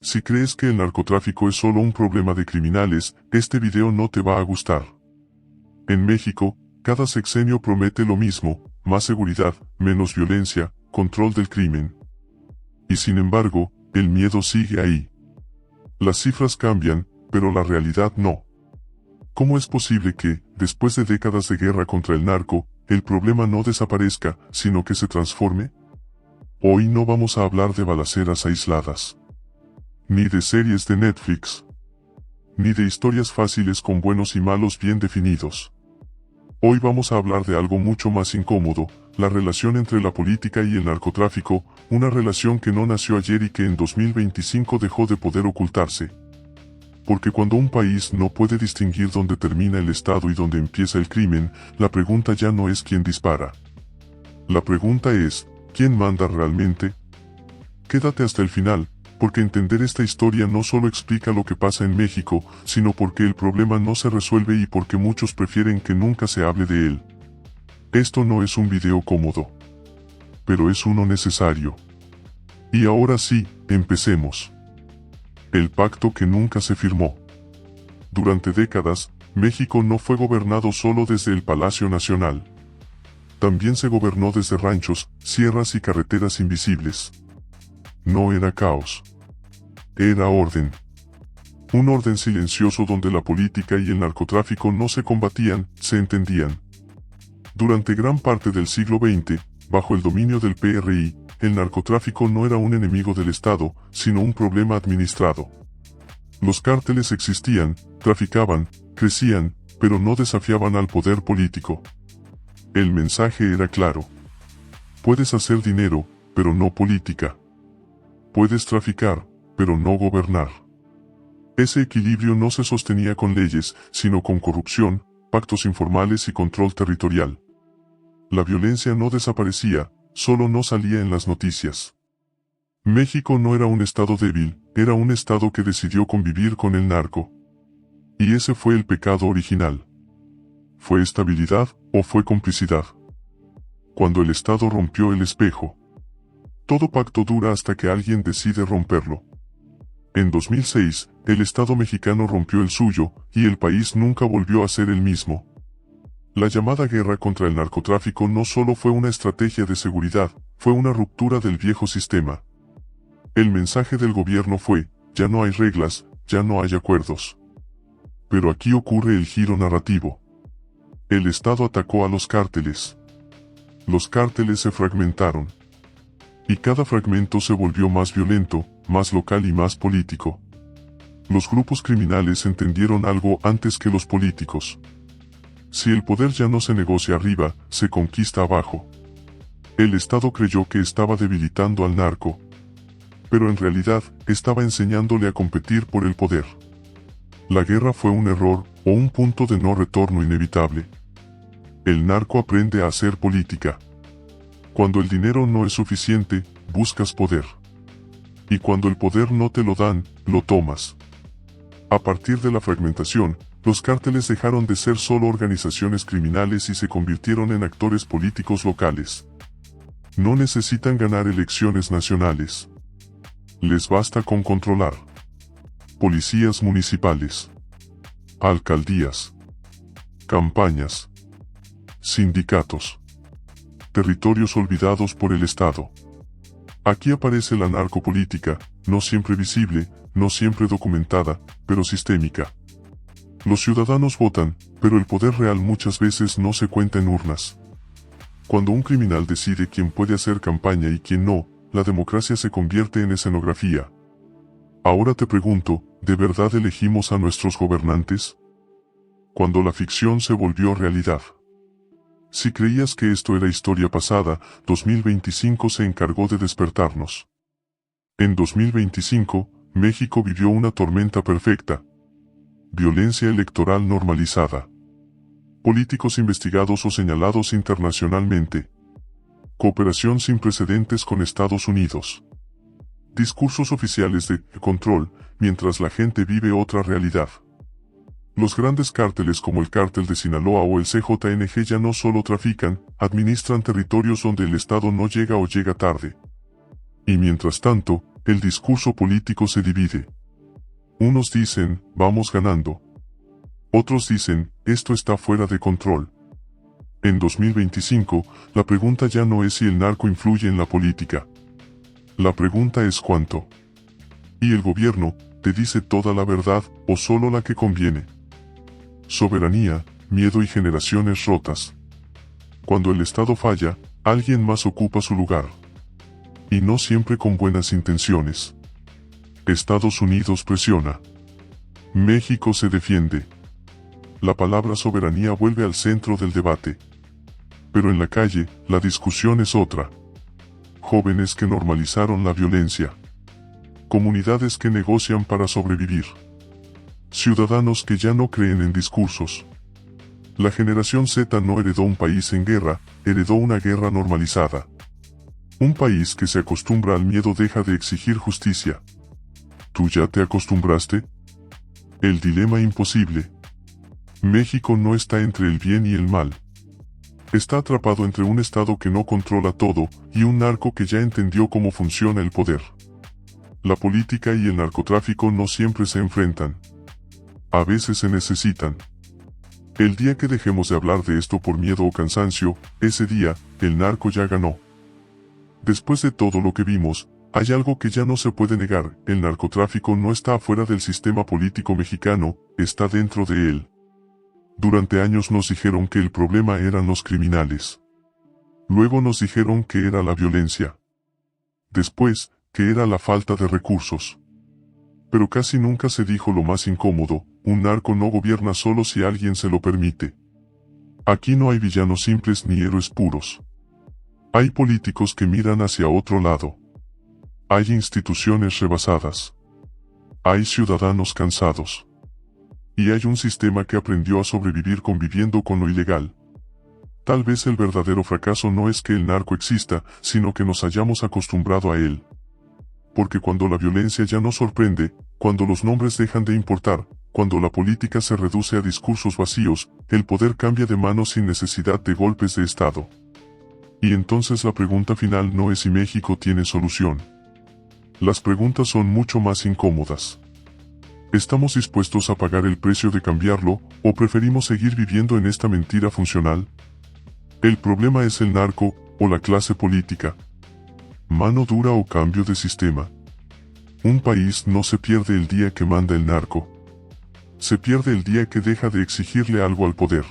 Si crees que el narcotráfico es solo un problema de criminales, este video no te va a gustar. En México, cada sexenio promete lo mismo: más seguridad, menos violencia, control del crimen. Y sin embargo, el miedo sigue ahí. Las cifras cambian, pero la realidad no. ¿Cómo es posible que, después de décadas de guerra contra el narco, el problema no desaparezca, sino que se transforme? Hoy no vamos a hablar de balaceras aisladas, ni de series de Netflix, ni de historias fáciles con buenos y malos bien definidos. Hoy vamos a hablar de algo mucho más incómodo: la relación entre la política y el narcotráfico, una relación que no nació ayer y que en 2025 dejó de poder ocultarse. Porque cuando un país no puede distinguir dónde termina el Estado y dónde empieza el crimen, la pregunta ya no es quién dispara. La pregunta es, ¿quién manda realmente? Quédate hasta el final, porque entender esta historia no solo explica lo que pasa en México, sino por qué el problema no se resuelve y por qué muchos prefieren que nunca se hable de él. Esto no es un video cómodo, pero es uno necesario. Y ahora sí, empecemos. El pacto que nunca se firmó. Durante décadas, México no fue gobernado solo desde el Palacio Nacional. También se gobernó desde ranchos, sierras y carreteras invisibles. No era caos. Era orden. Un orden silencioso donde la política y el narcotráfico no se combatían, se entendían. Durante gran parte del siglo XX, bajo el dominio del PRI, el narcotráfico no era un enemigo del Estado, sino un problema administrado. Los cárteles existían, traficaban, crecían, pero no desafiaban al poder político. El mensaje era claro. Puedes hacer dinero, pero no política. Puedes traficar, pero no gobernar. Ese equilibrio no se sostenía con leyes, sino con corrupción, pactos informales y control territorial. La violencia no desaparecía, solo no salía en las noticias. México no era un estado débil, era un estado que decidió convivir con el narco. Y ese fue el pecado original. ¿Fue estabilidad o fue complicidad? Cuando el Estado rompió el espejo. Todo pacto dura hasta que alguien decide romperlo. En 2006, el Estado mexicano rompió el suyo, y el país nunca volvió a ser el mismo. La llamada guerra contra el narcotráfico no solo fue una estrategia de seguridad, fue una ruptura del viejo sistema. El mensaje del gobierno fue: ya no hay reglas, ya no hay acuerdos. Pero aquí ocurre el giro narrativo. El Estado atacó a los cárteles. Los cárteles se fragmentaron. Y cada fragmento se volvió más violento, más local y más político. Los grupos criminales entendieron algo antes que los políticos. Si el poder ya no se negocia arriba, se conquista abajo. El Estado creyó que estaba debilitando al narco. Pero en realidad, estaba enseñándole a competir por el poder. La guerra fue un error, o un punto de no retorno inevitable. El narco aprende a hacer política. Cuando el dinero no es suficiente, buscas poder. Y cuando el poder no te lo dan, lo tomas. A partir de la fragmentación, los cárteles dejaron de ser solo organizaciones criminales y se convirtieron en actores políticos locales. No necesitan ganar elecciones nacionales. Les basta con controlar. Policías municipales. Alcaldías. Campañas. Sindicatos. Territorios olvidados por el Estado. Aquí aparece la narcopolítica, no siempre visible, no siempre documentada, pero sistémica. Los ciudadanos votan, pero el poder real muchas veces no se cuenta en urnas. Cuando un criminal decide quién puede hacer campaña y quién no, la democracia se convierte en escenografía. Ahora te pregunto, ¿de verdad elegimos a nuestros gobernantes? Cuando la ficción se volvió realidad. Si creías que esto era historia pasada, 2025 se encargó de despertarnos. En 2025, México vivió una tormenta perfecta. Violencia electoral normalizada. Políticos investigados o señalados internacionalmente. Cooperación sin precedentes con Estados Unidos. Discursos oficiales de control, mientras la gente vive otra realidad. Los grandes cárteles como el Cártel de Sinaloa o el CJNG ya no solo trafican, administran territorios donde el Estado no llega o llega tarde. Y mientras tanto, el discurso político se divide. Unos dicen, vamos ganando. Otros dicen, esto está fuera de control. En 2025, la pregunta ya no es si el narco influye en la política. La pregunta es cuánto. ¿Y el gobierno te dice toda la verdad o solo la que conviene? Soberanía, miedo y generaciones rotas. Cuando el Estado falla, alguien más ocupa su lugar. Y no siempre con buenas intenciones. Estados Unidos presiona. México se defiende. La palabra soberanía vuelve al centro del debate. Pero en la calle, la discusión es otra. Jóvenes que normalizaron la violencia. Comunidades que negocian para sobrevivir. Ciudadanos que ya no creen en discursos. La generación Z no heredó un país en guerra, heredó una guerra normalizada. Un país que se acostumbra al miedo deja de exigir justicia. ¿Tú ya te acostumbraste? El dilema imposible. México no está entre el bien y el mal. Está atrapado entre un Estado que no controla todo y un narco que ya entendió cómo funciona el poder. La política y el narcotráfico no siempre se enfrentan. A veces se necesitan. El día que dejemos de hablar de esto por miedo o cansancio, ese día, el narco ya ganó. Después de todo lo que vimos, hay algo que ya no se puede negar: el narcotráfico no está afuera del sistema político mexicano, está dentro de él. Durante años nos dijeron que el problema eran los criminales. Luego nos dijeron que era la violencia. Después, que era la falta de recursos. Pero casi nunca se dijo lo más incómodo: un narco no gobierna solo si alguien se lo permite. Aquí no hay villanos simples ni héroes puros. Hay políticos que miran hacia otro lado. Hay instituciones rebasadas. Hay ciudadanos cansados. Y hay un sistema que aprendió a sobrevivir conviviendo con lo ilegal. Tal vez el verdadero fracaso no es que el narco exista, sino que nos hayamos acostumbrado a él. Porque cuando la violencia ya no sorprende, cuando los nombres dejan de importar, cuando la política se reduce a discursos vacíos, el poder cambia de manos sin necesidad de golpes de Estado. Y entonces la pregunta final no es si México tiene solución. Las preguntas son mucho más incómodas. ¿Estamos dispuestos a pagar el precio de cambiarlo, o preferimos seguir viviendo en esta mentira funcional? ¿El problema es el narco, o la clase política? ¿Mano dura o cambio de sistema? Un país no se pierde el día que manda el narco. Se pierde el día que deja de exigirle algo al poder.